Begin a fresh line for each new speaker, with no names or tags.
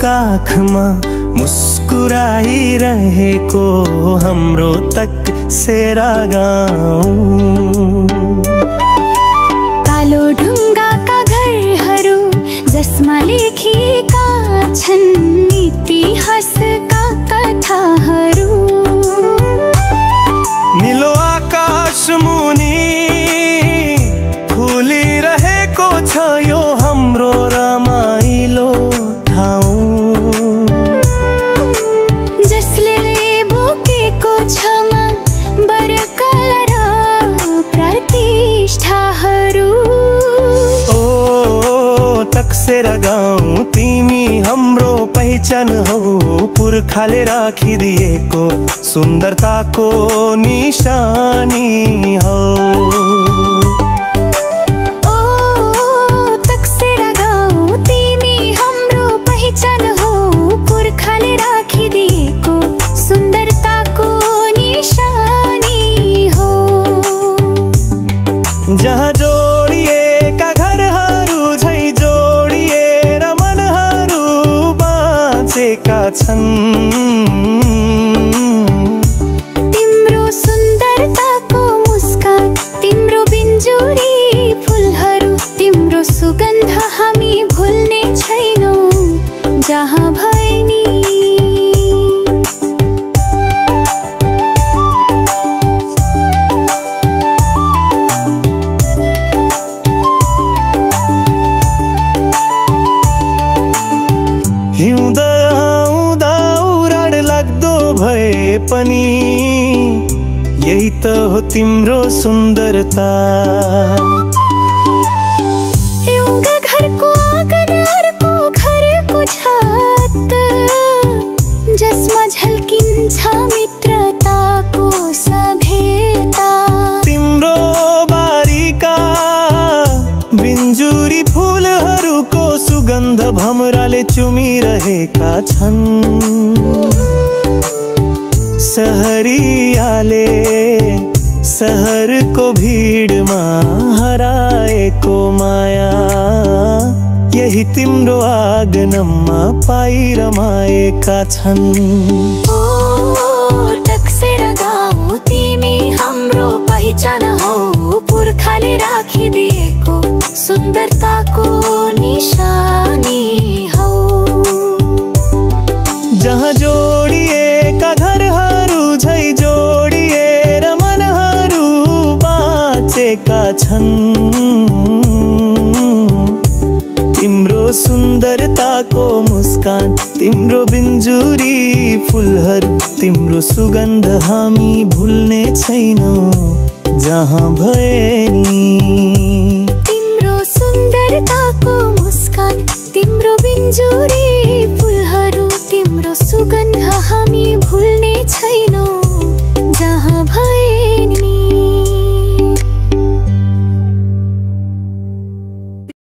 काखमा मुस्कुराइरहेको हाम्रो तकसेरा गाउँ।
कालो ढुङ्गाका घरहरू जसमा लेखिएका छन् इतिहासका कथाहरू।
निलो आकाश मुनि फुलिरहेको छ यो हाम्रो रमाइलो ठाउँ।
जसले बोकेको छ बरकला र प्रतिष्ठाहरू।
ओ तकसेरा गाउँ तिमी हाम्रो पहिचान हौ, पुर्खाले राखिदिएको सुन्दरताको निशानी हौ।
ओ तकसेरा गाउँ तिमी हाम्रो पहिचान हौ, पुर्खाले राखिदिएको सुन्दरताको निशानी हो।
जहाँ जोडिएका घरहरू झै जोडिएर मनहरू बाँचेका छन्।
तिम्रो सुन्दरताको मुस्कान, तिम्रो बिन्जुरी फुलहरू, तिम्रो सुगन्ध हामी भुल्ने छैनौँ जहाँ भए नि।
हिउँदा आउँदा उराड लाग्दो भए पनि यही त हो तिम्रो सुन्दरता।
एउटा घरको आँगन अर्को घरको छत जसमा झल्किन्छ मित्रताको सभ्यता।
तिम्रो बारीका बिन्जुरी फुलहरूको सुगन्ध भमराले चुमिरहेका छन्। सहरियाले सहरको भिडमा हराएको माया यही तिम्रो आँगनमा पाइरमाएका छन्।
ओ तकसेरा गाउँ तिमी हाम्रो पहिचान हौ, पुर्खाले राखिदिएको सुन्दरताको निशानी हौ।
जहाँ जोडिएका घरहरू झै जोडिएर मनहरू बाँचेका छन्। तिम्रो सुन्दरताको मुस्कान, तिम्रो बिन्जुरी फुलहरू, तिम्रो सुगन्ध हामी भुल्ने छैनौँ जहाँ भए नि।
तिम्रो सुन्दरताको मुस्कान, तिम्रो बिन्जुरी फुलहरू, तिम्रो सुगन्ध हामी भुल्ने छैनौँ।